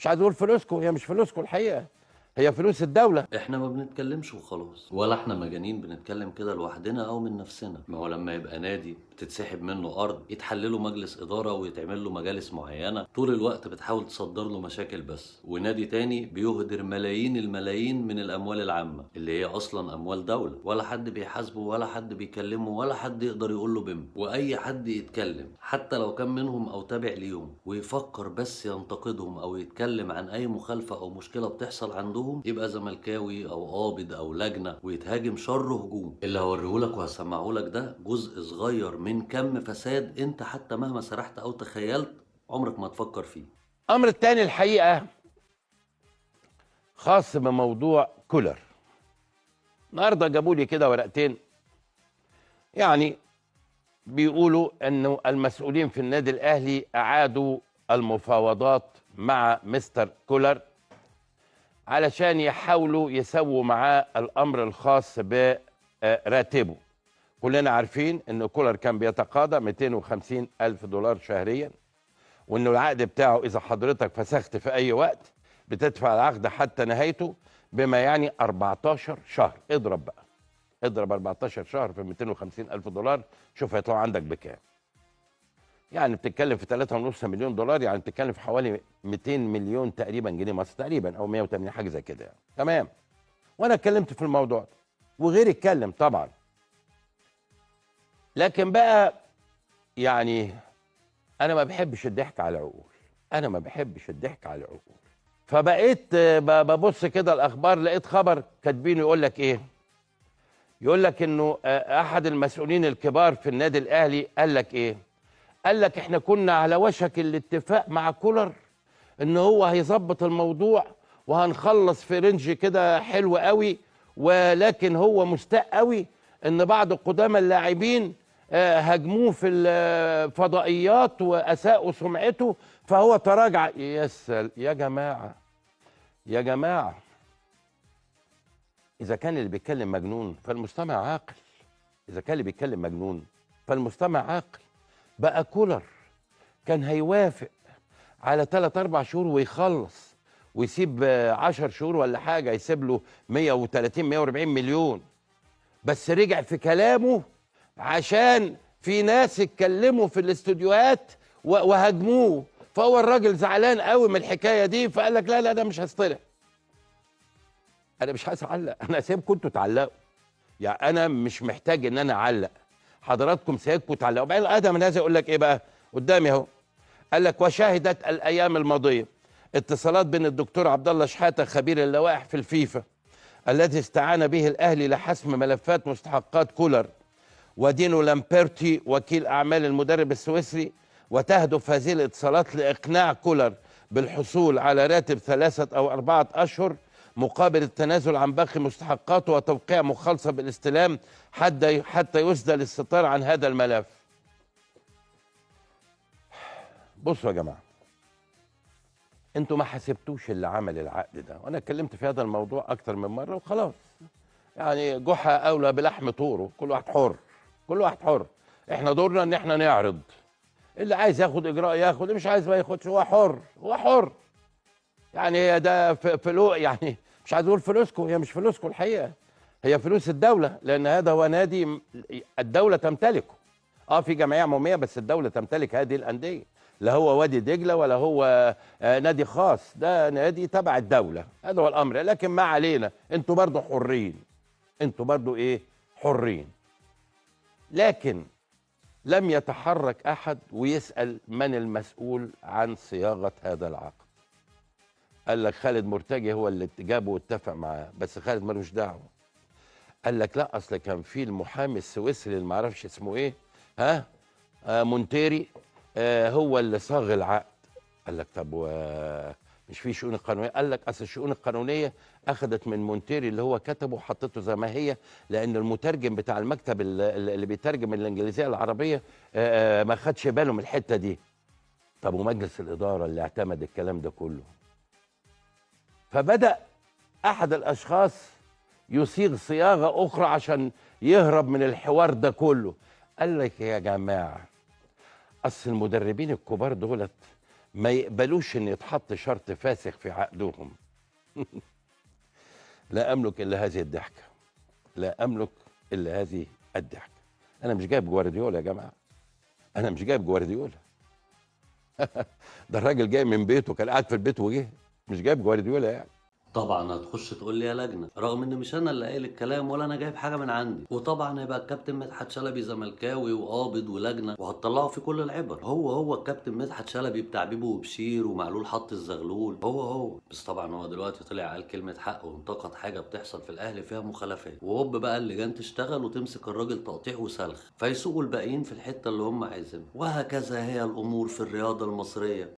مش عايز اقول فلوسكم، هي مش فلوسكم الحقيقه، هي فلوس الدوله. احنا ما بنتكلمش وخلاص، ولا احنا مجانين بنتكلم كده لوحدنا او من نفسنا. ما هو لما يبقى نادي بتتسحب منه ارض يتحل له مجلس اداره ويتعمل له مجالس معينه طول الوقت بتحاول تصدر له مشاكل بس، ونادي تاني بيهدر ملايين الملايين من الاموال العامه اللي هي اصلا اموال دوله، ولا حد بيحاسبه ولا حد بيكلمه ولا حد يقدر يقول له بم. واي حد يتكلم حتى لو كان منهم او تابع ليهم ويفكر بس ينتقدهم او يتكلم عن اي مخالفه او مشكله بتحصل عندهم يبقى زملكاوي او قابض او لجنه ويتهاجم شر هجوم. اللي هوريهولك وهسمعهولك ده جزء صغير من كم فساد انت حتى مهما سرحت او تخيلت عمرك ما تفكر فيه. الامر الثاني الحقيقه خاص بموضوع كولر. النهارده جابوا لي كده ورقتين، يعني بيقولوا انه المسؤولين في النادي الاهلي اعادوا المفاوضات مع مستر كولر علشان يحاولوا يسووا معاه الامر الخاص براتبه. كلنا عارفين ان كولر كان بيتقاضى 250 الف دولار شهريا، وانه العقد بتاعه اذا حضرتك فسخت في اي وقت بتدفع العقد حتى نهايته، بما يعني 14 شهر. اضرب بقى، اضرب 14 شهر في 250 الف دولار، شوف هيطلعوا عندك بكام. يعني بتتكلم في 3.5 مليون دولار، يعني بتتكلم في حوالي 200 مليون تقريبا جنيه مصري تقريبا، او 180 حاجه زي كده يعني. تمام. وانا اتكلمت في الموضوع ده وغيري اتكلم طبعا، لكن بقى يعني انا ما بحبش الضحك على العقول، انا ما بحبش الضحك على العقول. فبقيت ببص كده الاخبار، لقيت خبر كاتبينه يقول لك ايه، يقول لك انه احد المسؤولين الكبار في النادي الاهلي قال لك ايه، قال لك احنا كنا على وشك الاتفاق مع كولر ان هو هيظبط الموضوع وهنخلص في رينج كده حلو قوي، ولكن هو مستاء قوي ان بعض قدامى اللاعبين هاجموه في الفضائيات واساءوا سمعته فهو تراجع. يا جماعه، يا جماعه، اذا كان اللي بيتكلم مجنون فالمستمع عاقل، اذا كان اللي بيتكلم مجنون فالمستمع عاقل. بقى كولر كان هيوافق على 3 4 شهور ويخلص ويسيب 10 شهور ولا حاجه، يسيب له 130 140 مليون، بس رجع في كلامه عشان في ناس اتكلموا في الاستوديوهات وهاجموه، فهو الراجل زعلان قوي من الحكايه دي، فقال لك لا لا ده مش هصطلح. انا مش عايز اعلق، انا اسيبكم انتوا تعلقوا، يعني انا مش محتاج ان انا اعلق، حضراتكم سيبكم تعلقوا. بعدين ادم الناس يقول لك ايه بقى قدامي اهو، قال لك وشهدت الايام الماضيه اتصالات بين الدكتور عبد الله شحاته خبير اللوائح في الفيفا الذي استعان به الاهلي لحسم ملفات مستحقات كولر ودينو لامبرتي وكيل اعمال المدرب السويسري، وتهدف هذه الاتصالات لاقناع كولر بالحصول على راتب 3 أو 4 أشهر مقابل التنازل عن باقي مستحقاته وتوقيع مخالصه بالاستلام حتى يسدل الستار عن هذا الملف. بصوا يا جماعه، انتوا ما حسبتوش اللي عمل العقد ده، وانا اتكلمت في هذا الموضوع اكتر من مره وخلاص. يعني جحا اولى بلحم طوره، كل واحد حر، كل واحد حر. احنا دورنا ان احنا نعرض، اللي عايز ياخد اجراء ياخد، اللي مش عايز ما ياخدش، هو حر، هو حر. يعني هي ده فلوس، يعني مش عايز اقول فلوسكم، هي مش فلوسكم الحقيقه، هي فلوس الدوله، لان هذا هو نادي الدوله تمتلكه. في جمعيه عموميه بس الدوله تمتلك هذه الانديه، لا هو وادي دجله ولا هو نادي خاص، ده نادي تبع الدوله، هذا هو الامر. لكن ما علينا، انتوا برضو حرين، انتوا برضو ايه، حرين. لكن لم يتحرك احد ويسال من المسؤول عن صياغه هذا العقد. قال لك خالد مرتجي هو اللي جابه واتفق معاه، بس خالد ملوش دعوه. قال لك لا اصل كان في المحامي السويسري اللي ما اعرفش اسمه ايه، ها، مونتيري، هو اللي صاغ العقد. قال لك طب مش في شؤون القانونيه؟ قال لك اصل الشؤون القانونيه اخذت من مونتيري اللي هو كتبه وحطته زي ما هي، لان المترجم بتاع المكتب اللي بيترجم الانجليزيه العربيه ما خدش باله من الحته دي. طب ومجلس الاداره اللي اعتمد الكلام ده كله؟ فبدأ أحد الأشخاص يصيغ صياغة أخرى عشان يهرب من الحوار ده كله. قال لك يا جماعة، أصل المدربين الكبار دولت ما يقبلوش ان يتحط شرط فاسخ في عقدهم. لا املك الا هذه الضحكه، لا املك الا هذه الضحكه. انا مش جايب جوارديولا يا جماعه، انا مش جايب جوارديولا. ده الراجل جاي من بيته، كان قاعد في البيت وجه، مش جايب جوارديولا يعني. طبعا هتخش تقول لي يا لجنه، رغم ان مش انا اللي قايل الكلام ولا انا جايب حاجه من عندي. وطبعا هيبقى الكابتن مدحت شلبي زملكاوي وقابض ولجنه، وهتطلعوا في كل العبر. هو الكابتن مدحت شلبي بتاع بيبو وبشير ومعلول حط الزغلول، هو. بس طبعا هو دلوقتي طلع قال كلمه حق وانتقد حاجه بتحصل في الاهلي فيها مخالفات، وهوب بقى اللجان تشتغل وتمسك الراجل تقطيع وسلخ، فيسوقوا الباقيين في الحته اللي هم عايزينها. وهكذا هي الامور في الرياضه المصريه.